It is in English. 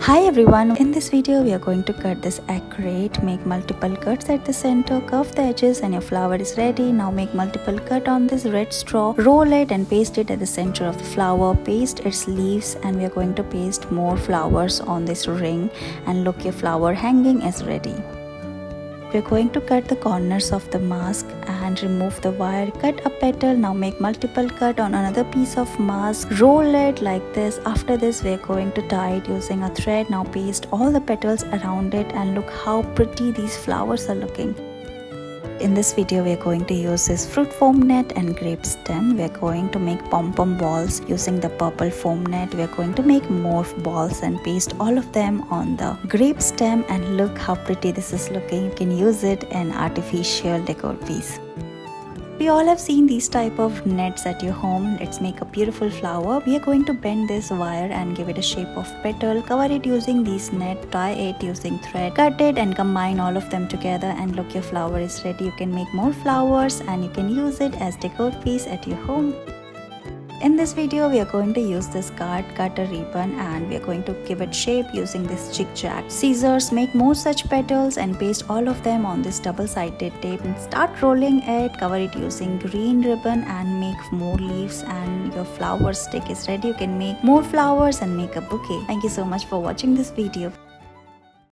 Hi everyone, in this video we are going to cut this accurate, make multiple cuts at the center, curve the edges and your flower is ready. Now make multiple cut on this red straw, roll it and paste it at the center of the flower, paste its leaves and we are going to paste more flowers on this ring and look, your flower hanging is ready. We're going to cut the corners of the mask and remove the wire, cut a petal. Now make multiple cut on another piece of mask, roll it like this. After this we're going to tie it using a thread. Now paste all the petals around it and look how pretty these flowers are looking. In this video we are going to use this fruit foam net and grape stem. We are going to make pom-pom balls using the purple foam net. We are going to make more balls and paste all of them on the grape stem and look how pretty this is looking. You can use it in artificial decor piece. We all have seen these type of nets at your home. Let's make a beautiful flower. We are going to bend this wire and give it a shape of petal. Cover it using these net, tie it using thread, cut it and combine all of them together and look, your flower is ready. You can make more flowers and you can use it as decor piece at your home. In this video we are going to use this card, cut a ribbon and we are going to give it shape using this zigzag scissors. Make more such petals and paste all of them on this double-sided tape and start rolling it. Cover it using green ribbon and make more leaves and your flower stick is ready. You can make more flowers and make a bouquet. Thank you so much for watching this video.